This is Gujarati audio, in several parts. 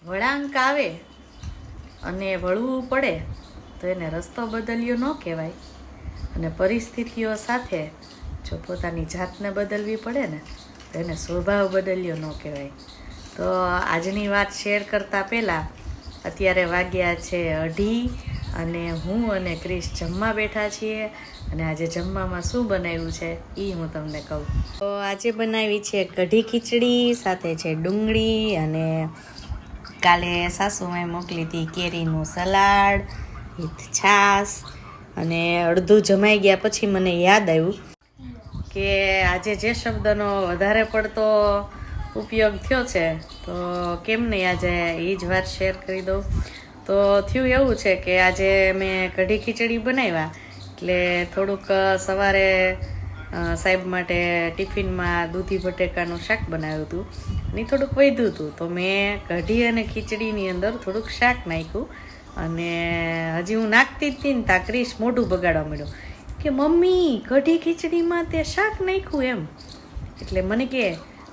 વળાંક આવે અને વળવું પડે તો એને રસ્તો બદલ્યો ન કહેવાય, અને પરિસ્થિતિઓ સાથે જો પોતાની જાતને બદલવી પડે ને તો એને સ્વભાવ બદલ્યો ન કહેવાય. તો આજની વાત શેર કરતાં પહેલાં અત્યારે વાગ્યા છે 2:30 અને હું અને ક્રિશ જમવા બેઠા છીએ. અને આજે જમવામાં શું બનાવ્યું છે એ હું તમને કહું. તો આજે બનાવી છે કઢી ખીચડી, સાથે છે ડુંગળી, અને કાલે સાસુમાએ મોકલી હતી કેરીનું સલાડ વિથ છાશ. અને અડધું જમાઈ ગયા પછી મને યાદ આવ્યું કે આજે જે શબ્દનો વધારે પડતો ઉપયોગ થયો છે તો કેમ નહીં આજે એ જ વાત શેર કરી દઉં. તો થયું એવું છે કે આજે મેં કઢી ખીચડી બનાવ્યા, એટલે થોડુંક સવારે સાહેબ માટે ટિફિનમાં દૂધી બટેકાનું શાક બનાવ્યું હતું અને થોડુંક વધ્યું હતું, તો મેં કઢી અને ખીચડીની અંદર થોડુંક શાક નાખ્યું. અને હજી હું નાખતી જ હતી ને ત્યાં ક્રિશ મોઢું બગાડવા માંડ્યો કે મમ્મી કઢી ખીચડીમાં તે શાક નાખ્યું એમ. એટલે મને કે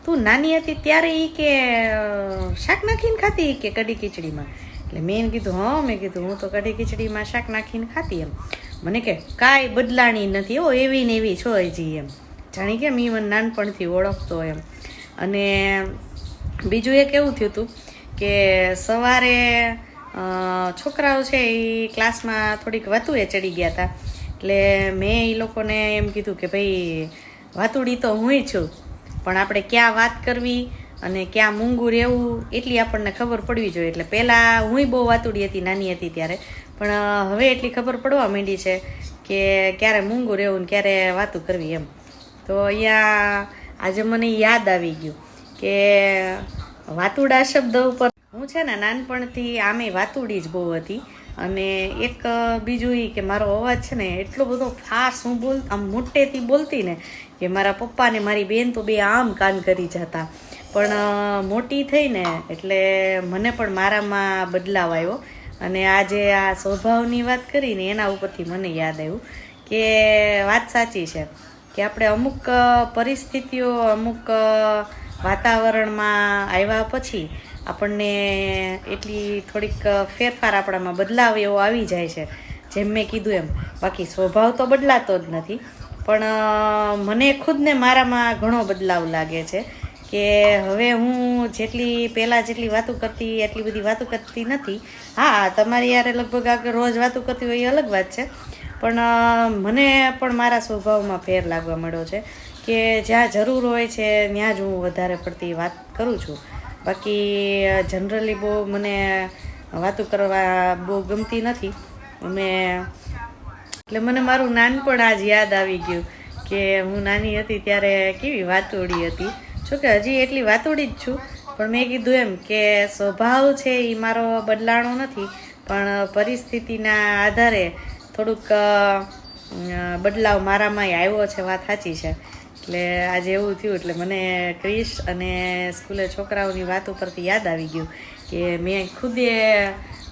તું નાની હતી ત્યારે એ કે શાક નાખીને ખાતી કે કઢી ખીચડીમાં. એટલે મેં એને કીધું હા, મેં કીધું હું તો કઢી ખીચડીમાં શાક નાખીને ખાતી એમ. મને કે કાંઈ બદલાણી નથી હો, એવી ને એવી છો હજી એમ, જાણી કે મેં મને નાનપણથી ઓળખતો એમ. અને બીજું એક એવું થયું હતું કે સવારે છોકરાઓ છે એ ક્લાસમાં થોડીક વાતુએ ચડી ગયા હતા, એટલે મેં એ લોકોને એમ કીધું કે ભાઈ વાતુડી તો હુંય છું, પણ આપણે ક્યાં વાત કરવી અને ક્યાં મૂંગું રહેવું એટલી આપણને ખબર પડવી જોઈએ. એટલે પહેલાં હુંય બહુ વાતુડી હતી નાની હતી ત્યારે, પણ હવે એટલી ખબર પડવા માંડી છે કે ક્યારે મૂંગું રહેવું ને ક્યારે વાતું કરવી એમ. તો અહીંયા આજે મને યાદ આવી ગયું કે વાતુડા શબ્દ ઉપર હું છે ને નાનપણથી આમે વાતુડી જ બહુ હતી. અને એક બીજું એ કે મારો અવાજ છે ને એટલો બધો ફાસ્ટ હું આમ મોટેથી બોલતી ને કે મારા પપ્પા ને મારી બેન તો બે આમ કાન કરી જતા. પણ મોટી થઈ ને એટલે મને પણ મારામાં બદલાવ આવ્યો. અને આજે આ સ્વભાવની વાત કરીને એના ઉપરથી મને યાદ આવ્યું કે વાત સાચી છે કે આપણે અમુક પરિસ્થિતિઓ, અમુક વાતાવરણમાં આવ્યા પછી આપણને એટલી થોડીક ફેરફાર આપણામાં બદલાવ એવો આવી જાય છે, જેમ મેં કીધું એમ. બાકી સ્વભાવ તો બદલાતો જ નથી, પણ મને ખુદને મારામાં ઘણો બદલાવ લાગે છે કે હવે હું પહેલાં જેટલી વાતો કરતી એટલી બધી વાતો કરતી નથી. હા, તમારી યારે લગભગ આગળ રોજ વાતો કરતી હોય એ અલગ વાત છે, પણ મને પણ મારા સ્વભાવમાં ફેર લાગવા માંડ્યો છે કે જ્યાં જરૂર હોય છે ત્યાં જ હું વધારે પડતી વાત કરું છું. બાકી જનરલી બહુ મને વાતો કરવા બહુ ગમતી નથી. એટલે મને મારું નાનપણ આજ યાદ આવી ગયું કે હું નાની હતી ત્યારે કેવી વાતોડી હતી. જોકે હજી એટલી વાતોડી જ છું, પણ મેં કીધું એમ કે સ્વભાવ છે એ મારો બદલાણો નથી, પણ પરિસ્થિતિના આધારે થોડુંક બદલાવ મારામાંય આવ્યો છે, વાત સાચી છે. એટલે આજે એવું થયું એટલે મને ક્રિશ અને સ્કૂલે છોકરાઓની વાત ઉપરથી યાદ આવી ગયું કે મેં ખુદે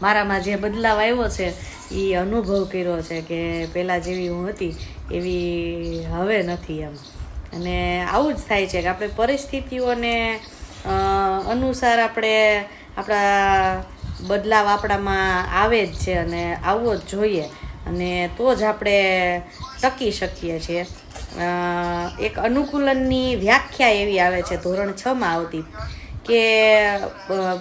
મારામાં જે બદલાવ આવ્યો છે એ અનુભવ કર્યો છે કે પહેલાં જેવી હું હતી એવી હવે નથી એમ. અને આવું જ થાય છે કે આપણે પરિસ્થિતિઓને અનુસાર આપણે આપણા બદલાવ આપણામાં આવે જ છે અને આવવો જ જોઈએ, અને તો જ આપણે ટકી શકીએ છીએ. એક અનુકૂલનની વ્યાખ્યા એવી આવે છે ધોરણ 6માં આવતી કે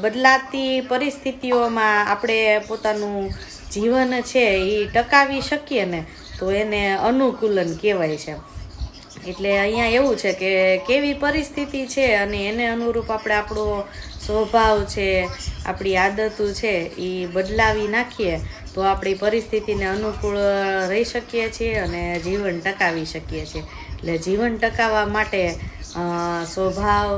બદલાતી પરિસ્થિતિઓમાં આપણે પોતાનું જીવન છે એ ટકાવી શકીએ ને તો એને અનુકૂલન કહેવાય છે. એટલે અહીંયા એવું છે કે કેવી પરિસ્થિતિ છે અને એને અનુરૂપ આપણે આપણો સ્વભાવ છે, આપણી આદતો છે એ બદલાવી નાખીએ તો આપણી પરિસ્થિતિને અનુકૂળ રહી શકીએ છીએ અને જીવન ટકાવી શકીએ છીએ. એટલે જીવન ટકાવવા માટે સ્વભાવ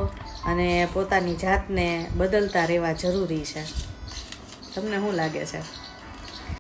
અને પોતાની જાતને બદલતા રહેવા જરૂરી છે. તમને શું લાગે છે?